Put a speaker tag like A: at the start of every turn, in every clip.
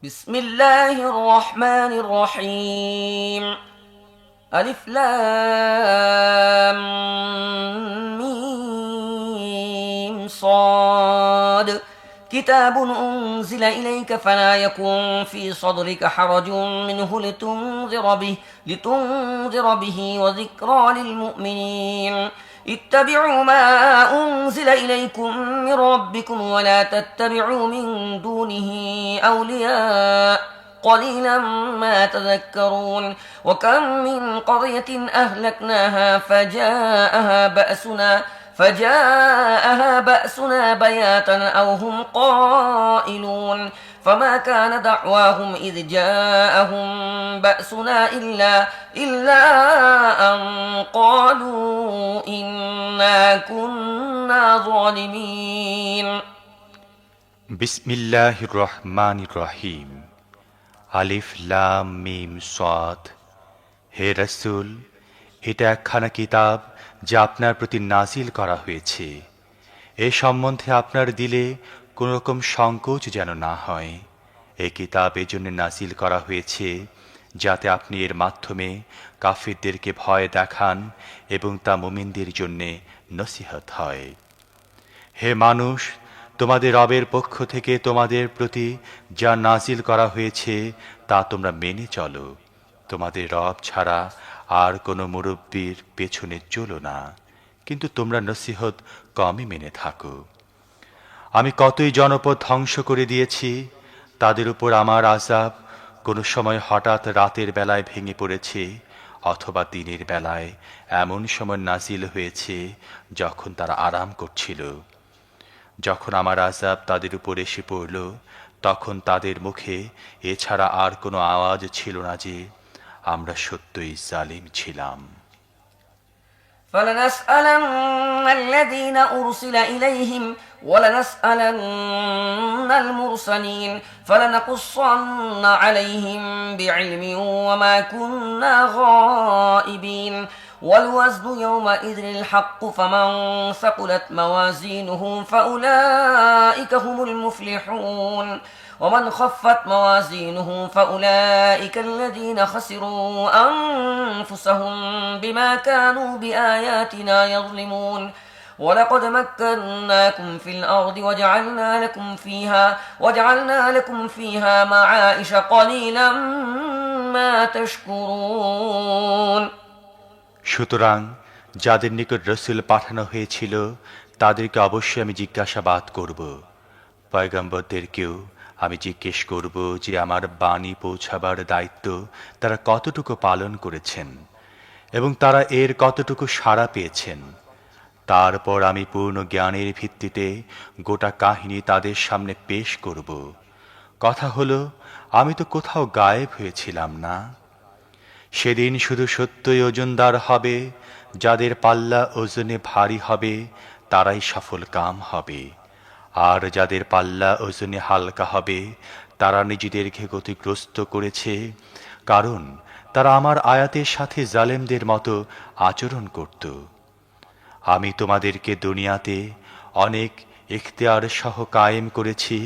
A: بسم الله الرحمن الرحيم ألف لام ميم صاد كتاب أنزل إليك فلا يكن في صدرك حرج منه لتنذر به وذكرى للمؤمنين اتبعوا ما أنزل إليكم من ربكم ولا تتبعوا من دونه أولياء قليلا ما تذكرون وكم من قرية أهلكناها فجاءها بأسنا بياتا أو هم قائلون فما كان دعواهم إذ جاءهم بأسنا إلا أن قالوا إنا كنا ظالمين
B: بسم الله الرحمن الرحيم আলিফ লাম মিম সাদ। হে রাসূল, এটা একখানা কিতাব যা আপনার প্রতি নাজিল করা হয়েছে। এ সম্বন্ধে আপনার দিলে কোন রকম সংকোচ যেন না হয়। এই কিতাব এজন্য নাজিল করা হয়েছে যাতে আপনি এর মাধ্যমে কাফিরদেরকে ভয় দেখান এবং তা মুমিনদের জন্য নসিহত হয়। হে মানুষ, তোমাদের রবের পক্ষ থেকে তোমাদের প্রতি যা নাজিল করা হয়েছে তা তোমরা মেনে চলো। তোমাদের রব ছাড়া আর কোনো মুরব্বির পেছনে চলো না, কিন্তু তোমরা নসিহত কমই মেনে থাকো। আমি কতই জনপদ ধ্বংস করে দিয়েছি, তাদের উপর আমার আযাব কোনো সময় হঠাৎ রাতের বেলায় ভেঙে পড়েছে, অথবা দিনের বেলায় এমন সময় নাজিল হয়েছে যখন তারা আরাম করছিল। যখন আমার আযাব তাদের উপর এসে পড়ল, তখন তাদের মুখে এছাড়া আর কোনো আওয়াজ ছিল না যে আমরা সত্যই জালিম ছিলাম।
A: فلنسألن الذين أرسل إليهم ولنسألن المرسلين فلنقصن عليهم بعلم وما كنا غائبين والوزن يومئذ الحق فمن ثقلت موازينه فأولئك هم المفلحون ومن خفت موازينه فأولئك الذين خسروا أنفسهم بما كانوا بآياتنا يظلمون ولقد مكناكم في الأرض وجعلنا لكم فيها معائش قليلا ما تشكرون
B: সুতরাং যাদের নিকট রাসূল পাঠানো হয়েছিল তাদেরকে অবশ্যই আমি জিজ্ঞাসাবাদ করব। পয়গম্বরদেরকেও আমি জিজ্ঞেস করব যে আমার বাণী পৌঁছাবার দায়িত্ব তারা কতটুকু পালন করেছেন এবং তারা এর কতটুকু সাড়া পেয়েছেন। তারপর আমি পূর্ণ জ্ঞানের ভিত্তিতে গোটা কাহিনী তাদের সামনে পেশ করব। কথা হলো, আমি তো কোথাও গায়েব হয়েছিলাম না। সেদিন শুধু সত্যই ওজনদার হবে, যাদের পাল্লা ওজনে ভারী হবে তারাই সফল কাম হবে, আর যাদের পাল্লা ওজনে হালকা হবে তারা নিজেদেরকে ক্ষতিগ্রস্ত করেছে, কারণ তারা আমার আয়াতের সাথে জালেমদের মতো আচরণ করত। আমি তোমাদেরকে দুনিয়াতে অনেক ইখতিয়ার সহ কায়েম করেছি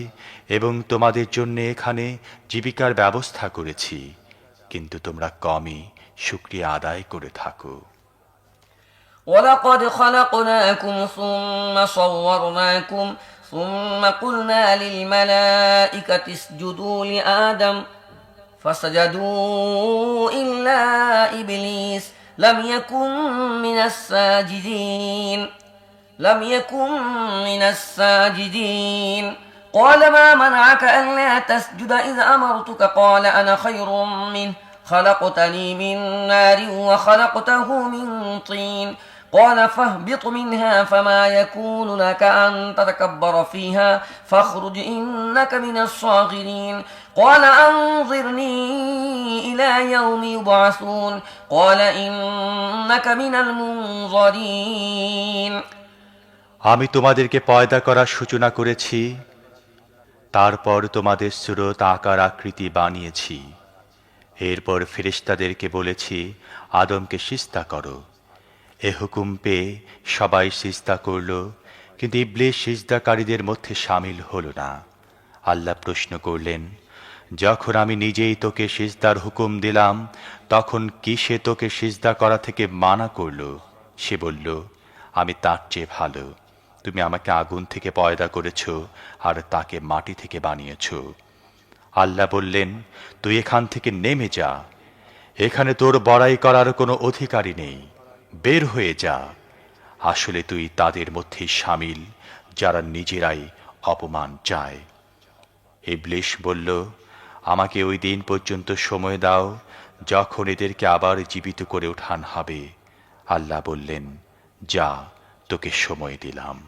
B: এবং তোমাদের জন্য এখানে জীবিকার ব্যবস্থা করেছি, কিন্তু তোমরা কমই শুকরিয়া আদায় করে থাকো।
A: ولقد خلقناكم ثم صورناكم ثم قلنا للملائكة اسجدوا لآدم فسجدوا إلا إبليس لم يكن من الساجدين قال ما منعك ألا تسجد إذ أمرتك قال أنا خير منه خلقتني من نار وخلقته من طين قال فاهبط منها فما يكون لك أن تتكبر فيها فاخرج إنك من الصاغرين قال أنظرني إلى يوم يبعثون قال إنك من المنظرين
B: আমি তোমাদেরকে পয়দা করার সূচনা করেছি, তারপর তোমাদের সুরত আকার আকৃতি বানিয়েছি। এরপর ফেরেশতাদেরকে বলেছি আদমকে সিজদা করো। এ হুকুম পেয়ে সবাই সিজদা করল, কিন্তু ইবলীস সিজদাকারীদের মধ্যে শামিল হল না। আল্লাহ প্রশ্ন করলেন, যখন আমি নিজেই তোকে সিজদার হুকুম দিলাম তখন কি সে তোকে সিজদা করা থেকে মানা করল? সে বলল, আমি তার চেয়ে ভালো। তুমি আমাকে আগুন থেকে পয়দা করেছ আর তাকে মাটি থেকে বানিয়েছ। আল্লাহ বললেন, তুই এখান থেকে নেমে যা, এখানে তোর বড়াই করার কোনো অধিকারই নেই, বের হয়ে যা। আসলে তুই তাদের মধ্যেই শামিল যারা নিজেরাই অপমান চায়। ইবলিশ বলল, আমাকে ওই দিন পর্যন্ত সময় দাও যখন এদেরকে আবার জীবিত করে ওঠান হবে। আল্লাহ বললেন, যা, তোকে সময় দিলাম।